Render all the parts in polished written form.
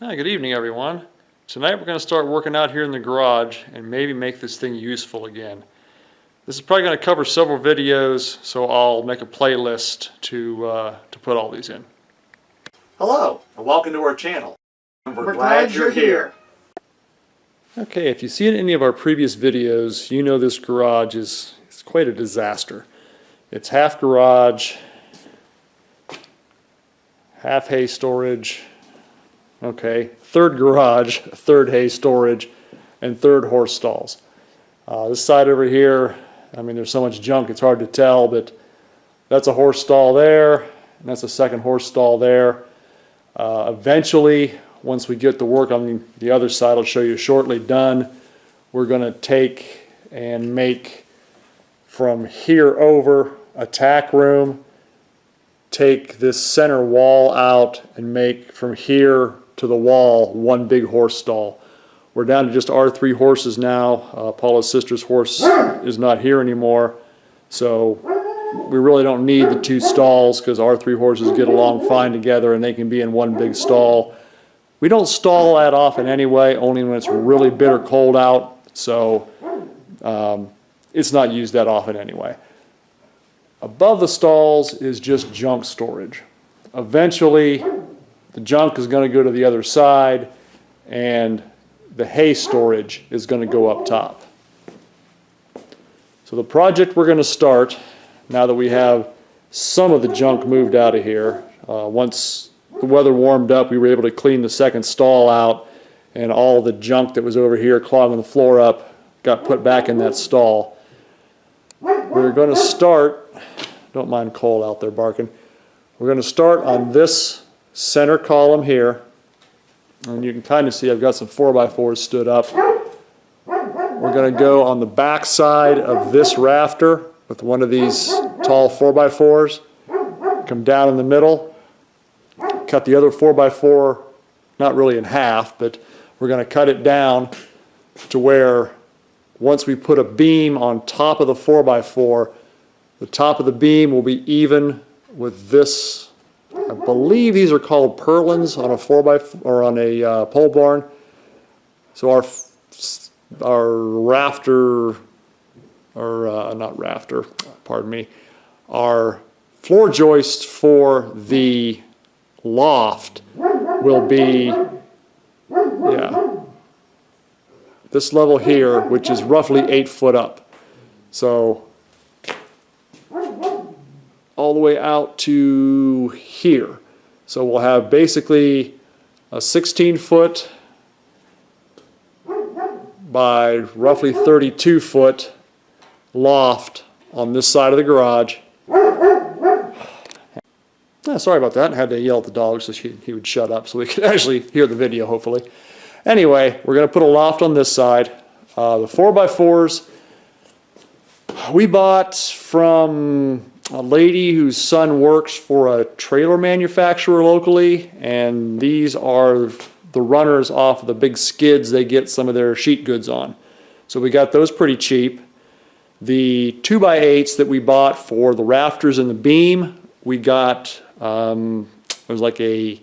Hi, good evening everyone. Tonight we're going to start working out here in the garage and maybe make this thing useful again. This is probably going to cover several videos, so I'll make a playlist to put all these in. Hello and welcome to our channel. We're glad you're here. Okay, if you've seen any of our previous videos, you know this garage is quite a disaster. It's half garage, half hay storage. Okay, third garage, third hay storage, and third horse stalls. This side over here, I mean, there's so much junk it's hard to tell, but that's a horse stall there, and that's a second horse stall there. Eventually, once we get the work on the other side, I'll show you shortly done, we're going to take and make from here over a tack room, take this center wall out, and make from here to the wall one big horse stall. We're down to just our 3 horses now. Paula's sister's horse is not here anymore, so we really don't need the 2 stalls because our 3 horses get along fine together and they can be in one big stall. We don't stall that often anyway, only when it's really bitter cold out, so it's not used that often anyway. Above the stalls is just junk storage. Eventually the junk is going to go to the other side and the hay storage is going to go up top. So the project we're going to start, now that we have some of the junk moved out of here, once the weather warmed up we were able to clean the second stall out and all the junk that was over here clogging the floor up got put back in that stall. We're going to start, don't mind Cole out there barking, we're going to start on this center column here, and you can kind of see I've got some 4x4s stood up. We're going to go on the back side of this rafter with one of these tall 4x4s, come down in the middle, cut the other 4x4 not really in half, but we're going to cut it down to where once we put a beam on top of the 4x4, the top of the beam will be even with this. I believe these are called purlins on a 4x4 or on a pole barn. So our rafter, or not rafter, pardon me, our floor joist for the loft will be, this level here, which is roughly 8 foot up. So all the way out to here. So we'll have basically a 16-foot by roughly 32-foot loft on this side of the garage. Sorry about that. I had to yell at the dog so he would shut up so we could actually hear the video, hopefully. Anyway, we're going to put a loft on this side. The 4x4s we bought from a lady whose son works for a trailer manufacturer locally, and these are the runners off of the big skids they get some of their sheet goods on. So we got those pretty cheap. The 2x8s that we bought for the rafters and the beam, we got, it was like a,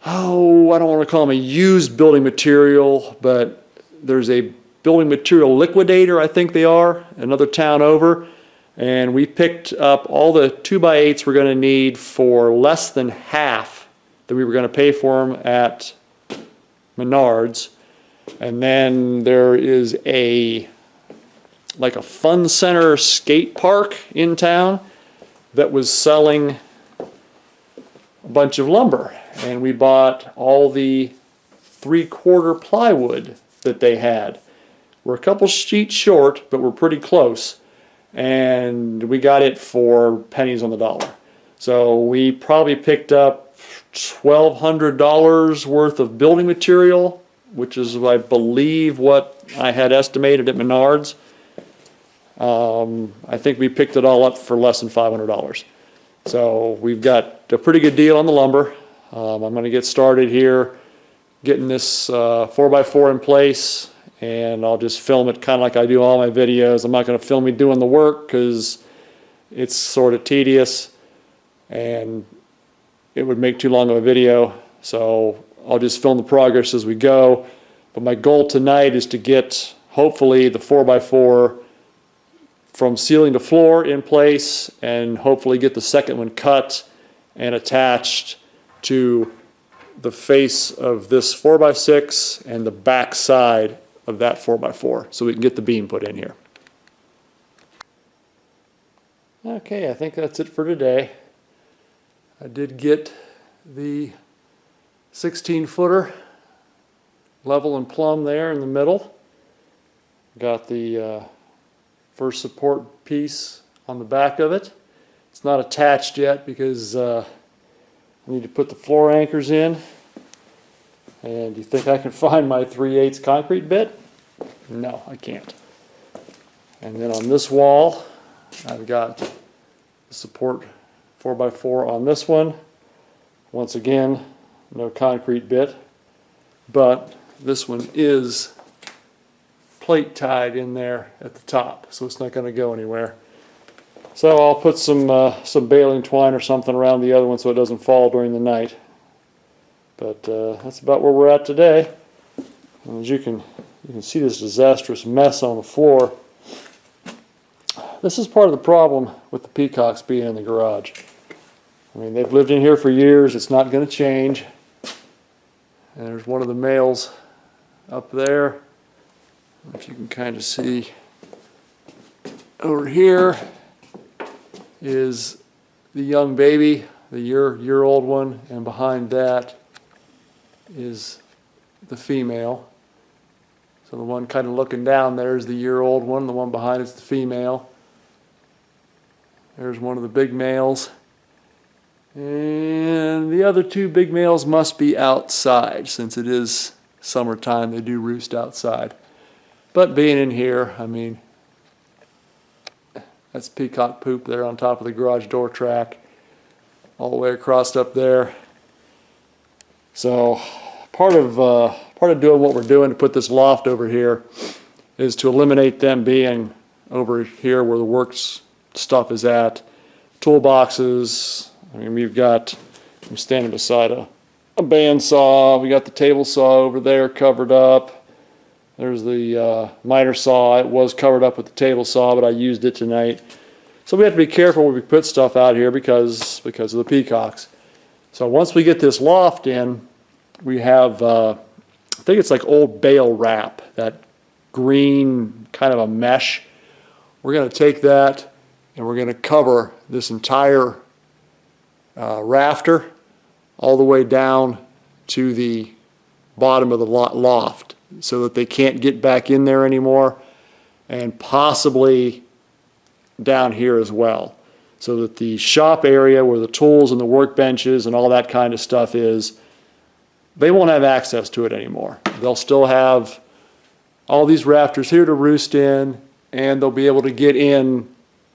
I don't want to call them a used building material, but there's a building material liquidator, I think they are, another town over. And we picked up all the 2x8s we're going to need for less than half that we were going to pay for them at Menards. And then there is like a fun center skate park in town that was selling a bunch of lumber. And we bought all the 3/4 plywood that they had. We're a couple sheets short, but we're pretty close. And we got it for pennies on the dollar. So we probably picked up $1,200 worth of building material, which is, I believe, what I had estimated at Menards. I think we picked it all up for less than $500. So we've got a pretty good deal on the lumber. I'm going to get started here, getting this 4x4 in place, and I'll just film it kind of like I do all my videos. I'm not going to film me doing the work because it's sort of tedious and it would make too long of a video. So I'll just film the progress as we go. But my goal tonight is to get, hopefully, the 4x4 from ceiling to floor in place, and hopefully get the second one cut and attached to the face of this 4x6 and the back side of that 4x4, so we can get the beam put in here. Okay, I think that's it for today. I did get the 16-footer level and plumb there in the middle. Got the first support piece on the back of it. It's not attached yet because I need to put the floor anchors in. And you think I can find my 3/8 concrete bit? No, I can't. And then on this wall, I've got the support 4x4 on this one. Once again, no concrete bit, but this one is plate tied in there at the top, so it's not going to go anywhere. So I'll put some baling twine or something around the other one so it doesn't fall during the night. But that's about where we're at today. And as you can see this disastrous mess on the floor. This is part of the problem with the peacocks being in the garage. I mean, they've lived in here for years. It's not going to change. And there's one of the males up there. If you can kind of see over here is the young baby, the year-old one, and behind that is the female. So the one kind of looking down there is the year-old one, the one behind is the female. There's one of the big males. And the other two big males must be outside. Since it is summertime, they do roost outside. But being in here, I mean, that's peacock poop there on top of the garage door track, all the way across up there. So part of doing what we're doing to put this loft over here is to eliminate them being over here where the works stuff is at. Toolboxes. I mean, I'm standing beside a bandsaw. We got the table saw over there covered up. There's the miter saw. It was covered up with the table saw, but I used it tonight. So we have to be careful when we put stuff out here because of the peacocks. So once we get this loft in, we have, I think it's like old bale wrap, that green kind of a mesh. We're going to take that and we're going to cover this entire rafter all the way down to the bottom of the loft, so that they can't get back in there anymore, and possibly down here as well, so that the shop area where the tools and the workbenches and all that kind of stuff is, they won't have access to it anymore. They'll still have all these rafters here to roost in, and they'll be able to get in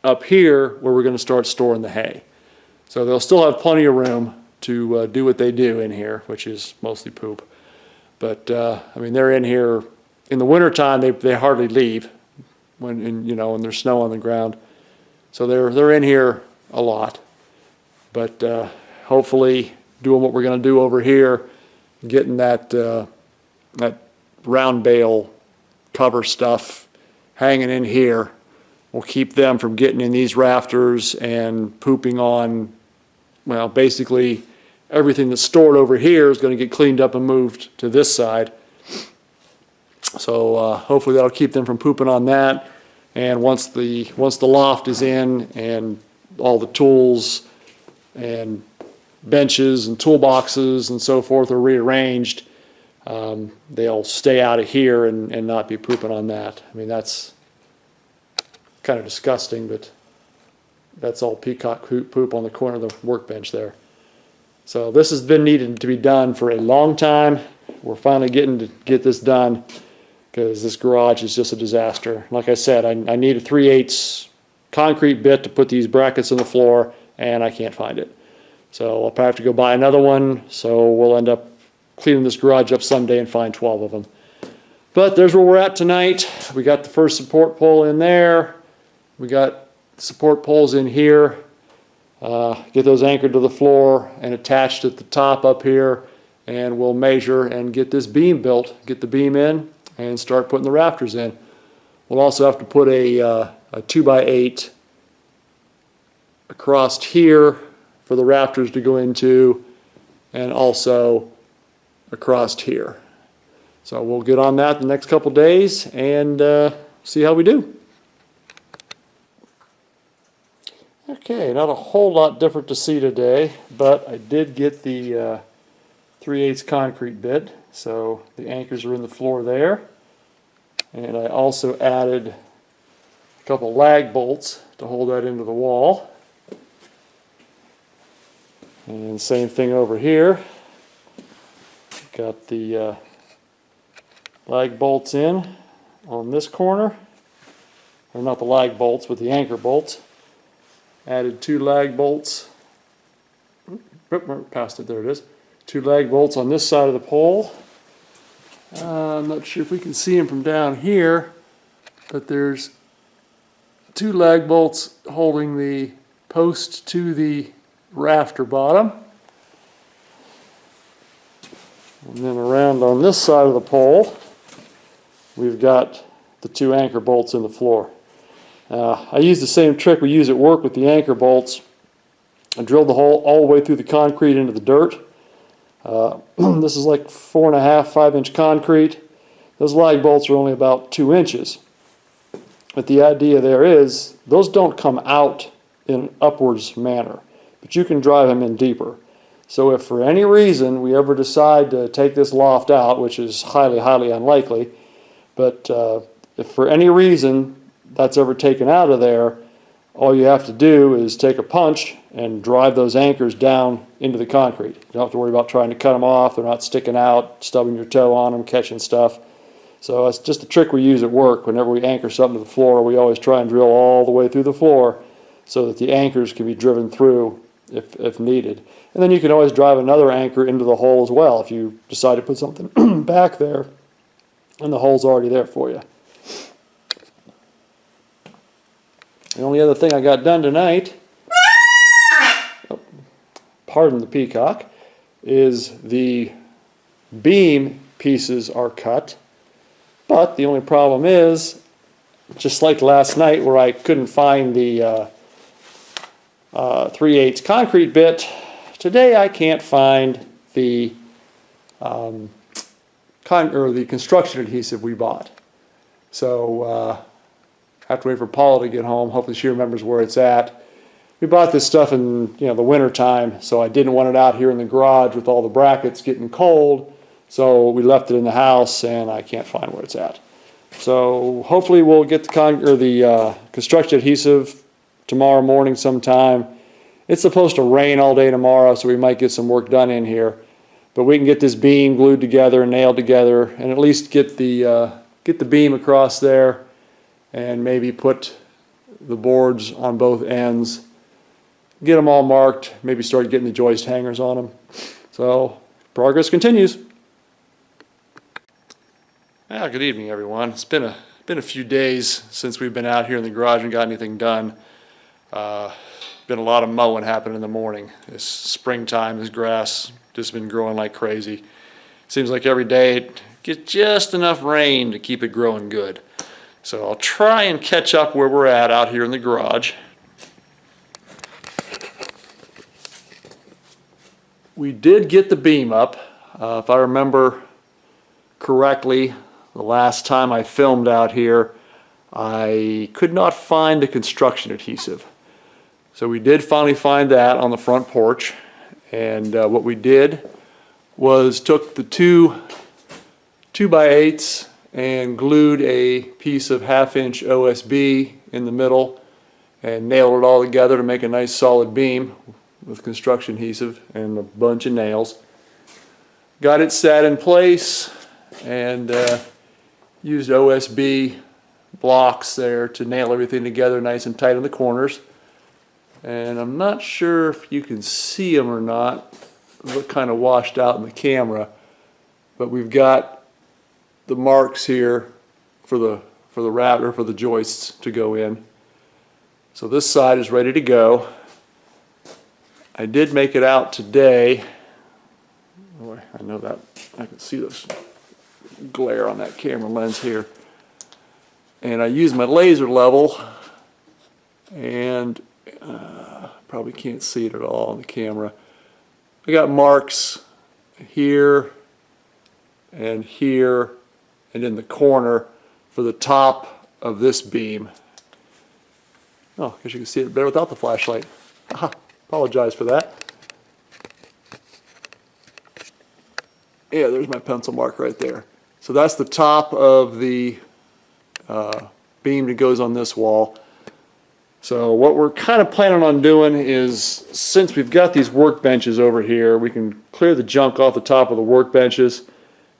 up here where we're going to start storing the hay. So they'll still have plenty of room to do what they do in here, which is mostly poop. But I mean, they're in here in the wintertime. They hardly leave when there's snow on the ground. So they're in here a lot. But hopefully, doing what we're going to do over here, getting that round bale cover stuff hanging in here, will keep them from getting in these rafters and pooping on. Well, basically, everything that's stored over here is going to get cleaned up and moved to this side. So hopefully that'll keep them from pooping on that. And once the loft is in and all the tools and benches and toolboxes and so forth are rearranged, they'll stay out of here and not be pooping on that. I mean, that's kind of disgusting, but that's all peacock poop on the corner of the workbench there. So this has been needed to be done for a long time. We're finally getting to get this done because this garage is just a disaster. Like I said, I need a 3/8 concrete bit to put these brackets in the floor, and I can't find it. So I'll probably have to go buy another one, so we'll end up cleaning this garage up someday and find 12 of them. But there's where we're at tonight. We got the first support pole in there. We got support poles in here. Get those anchored to the floor and attached at the top up here, and we'll measure and get this beam built, get the beam in, and start putting the rafters in. We'll also have to put a 2x8 across here for the rafters to go into, and also across here. So we'll get on that the next couple days and see how we do. Okay, not a whole lot different to see today, but I did get the 3/8 concrete bit, so the anchors are in the floor there. And I also added a couple lag bolts to hold that into the wall. And same thing over here. Got the lag bolts in on this corner, or not the lag bolts, but the anchor bolts. Added 2 lag bolts, past it, there it is. 2 lag bolts on this side of the pole. I'm not sure if we can see them from down here, but there's 2 lag bolts holding the post to the rafter bottom. And then around on this side of the pole, we've got the 2 anchor bolts in the floor. I use the same trick we use at work with the anchor bolts. I drilled the hole all the way through the concrete into the dirt. This is like 4.5, 5-inch concrete. Those lag bolts are only about 2 inches. But the idea there is, those don't come out in an upwards manner, but you can drive them in deeper. So if for any reason we ever decide to take this loft out, which is highly, highly unlikely, but if for any reason that's ever taken out of there, all you have to do is take a punch and drive those anchors down into the concrete. You don't have to worry about trying to cut them off. They're not sticking out, stubbing your toe on them, catching stuff. So it's just a trick we use at work. Whenever we anchor something to the floor, we always try and drill all the way through the floor so that the anchors can be driven through if needed. And then you can always drive another anchor into the hole as well if you decide to put something back there and the hole's already there for you. The only other thing I got done tonight, pardon the peacock, is the beam pieces are cut. But the only problem is, just like last night where I couldn't find the 3/8 concrete bit, today I can't find the the construction adhesive we bought. So I have to wait for Paula to get home. Hopefully she remembers where it's at. We bought this stuff in the winter time, so I didn't want it out here in the garage with all the brackets getting cold. So we left it in the house, and I can't find where it's at. So hopefully we'll get the construction adhesive tomorrow morning sometime. It's supposed to rain all day tomorrow, so we might get some work done in here. But we can get this beam glued together and nailed together, and at least get the beam across there, and maybe put the boards on both ends, get them all marked, maybe start getting the joist hangers on them. So progress continues. Well, good evening, everyone. It's been a few days since we've been out here in the garage and got anything done. Been a lot of mowing happening in the morning. It's springtime, this grass just been growing like crazy. Seems like every day it gets just enough rain to keep it growing good. So I'll try and catch up where we're at out here in the garage. We did get the beam up. If I remember correctly, the last time I filmed out here, I could not find the construction adhesive. So we did finally find that on the front porch. And what we did was took the two 2x8s and glued a piece of 1/2-inch OSB in the middle and nailed it all together to make a nice solid beam with construction adhesive and a bunch of nails. Got it set in place and used OSB blocks there to nail everything together nice and tight in the corners. And I'm not sure if you can see them or not. They look kind of washed out in the camera, but we've got the marks here for the router, for the joists to go in. So this side is ready to go. I did make it out today. Boy, I know that. I can see this glare on that camera lens here. And I use my laser level, and probably can't see it at all on the camera. I got marks here and here and in the corner for the top of this beam. Oh, I guess you can see it better without the flashlight. Aha, apologize for that. Yeah, there's my pencil mark right there. So that's the top of the beam that goes on this wall. So what we're kind of planning on doing is, since we've got these workbenches over here, we can clear the junk off the top of the workbenches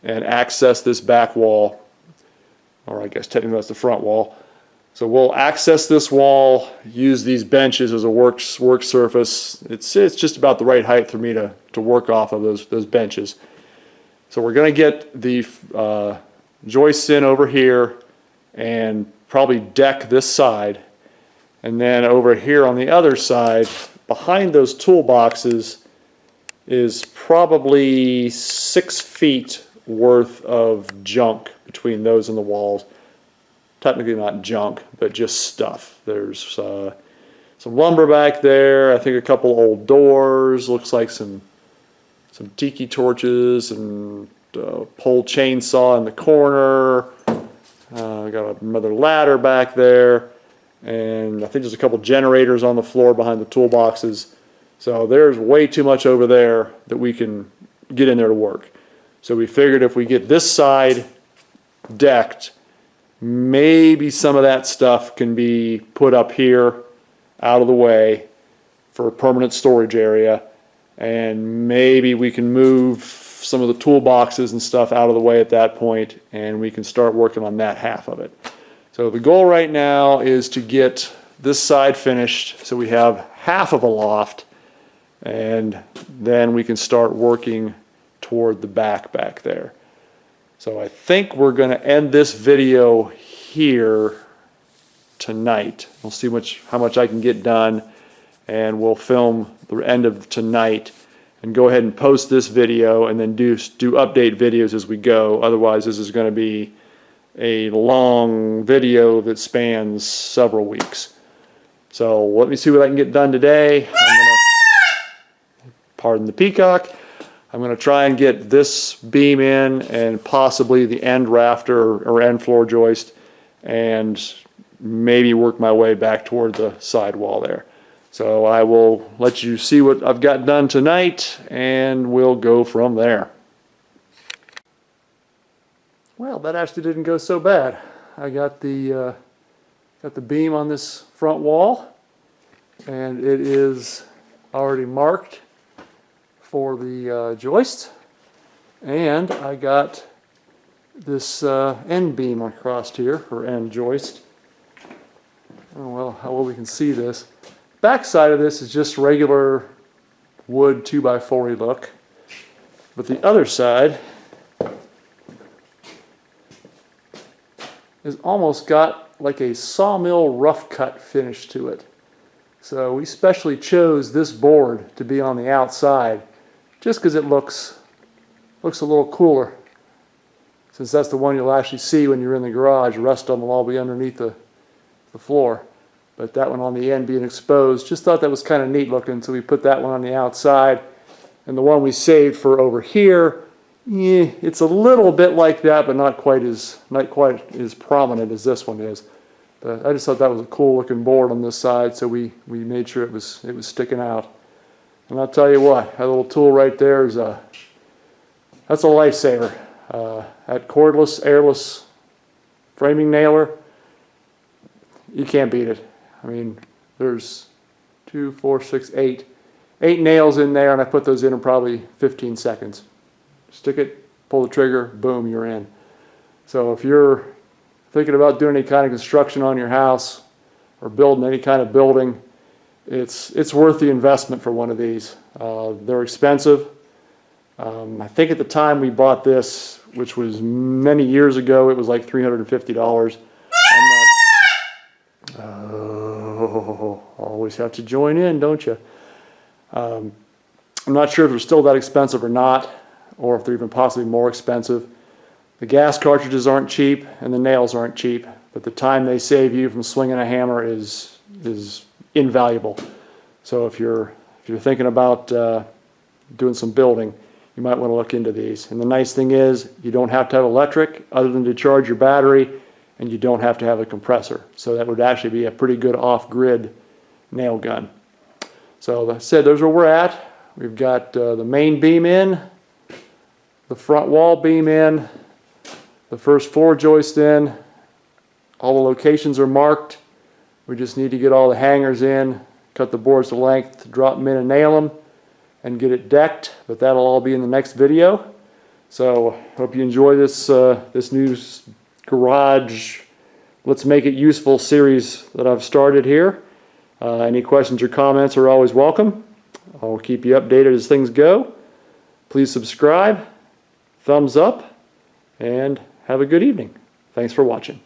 and access this back wall, or I guess technically that's the front wall. So we'll access this wall, use these benches as a work surface. It's just about the right height for me to work off of those benches. So we're going to get the joists in over here and probably deck this side. And then over here on the other side, behind those toolboxes, is probably 6 feet worth of junk between those and the walls. Technically not junk, but just stuff. There's some lumber back there, I think a couple old doors, looks like some tiki torches and a pole chainsaw in the corner. Got another ladder back there, and I think there's a couple generators on the floor behind the toolboxes. So there's way too much over there that we can get in there to work. So we figured if we get this side decked, maybe some of that stuff can be put up here out of the way for a permanent storage area, and maybe we can move some of the toolboxes and stuff out of the way at that point, and we can start working on that half of it. So the goal right now is to get this side finished so we have half of a loft, and then we can start working toward the back there. So I think we're going to end this video here tonight. We'll see how much I can get done, and we'll film the end of tonight and go ahead and post this video and then do update videos as we go. Otherwise, this is going to be a long video that spans several weeks. So let me see what I can get done today. Pardon the peacock. I'm going to try and get this beam in and possibly the end rafter or end floor joist, and maybe work my way back toward the side wall there. So I will let you see what I've got done tonight, and we'll go from there. Well, that actually didn't go so bad. I got the beam on this front wall, and it is already marked for the joist, and I got this end beam across here, or end joist. Oh, well, how well we can see this. Back side of this is just regular wood 2x4 look, but the other side is almost got like a sawmill rough cut finish to it. So we specially chose this board to be on the outside just because it looks a little cooler, since that's the one you'll actually see when you're in the garage. The rest of them will all be underneath the floor. But that one on the end being exposed, just thought that was kind of neat looking, so we put that one on the outside. And the one we saved for over here, it's a little bit like that, but not quite as prominent as this one is. But I just thought that was a cool looking board on this side, so we made sure it was sticking out. And I'll tell you what, that little tool right there is that's a lifesaver. That cordless, airless framing nailer, you can't beat it. I mean, there's 2, 4, 6, 8 nails in there, and I put those in probably 15 seconds. Stick it, pull the trigger, boom, you're in. So if you're thinking about doing any kind of construction on your house or building any kind of building, it's worth the investment for one of these. They're expensive. I think at the time we bought this, which was many years ago, it was like $350. Always have to join in, don't you? I'm not sure if they're still that expensive or not. or if they're even possibly more expensive. The gas cartridges aren't cheap and the nails aren't cheap, but the time they save you from swinging a hammer is invaluable. So if you're thinking about doing some building, you might want to look into these. And the nice thing is you don't have to have electric other than to charge your battery, and you don't have to have a compressor. So that would actually be a pretty good off-grid nail gun. So like I said, there's where we're at. We've got the main beam in, the front wall beam in, the first floor joist in. All the locations are marked. We just need to get all the hangers in, cut the boards to length, drop them in and nail them, and get it decked. But that'll all be in the next video. So hope you enjoy this this new garage Let's Make It Useful series that I've started here. Any questions or comments are always welcome. I'll keep you updated as things go. Please subscribe, thumbs up, and have a good evening. Thanks for watching.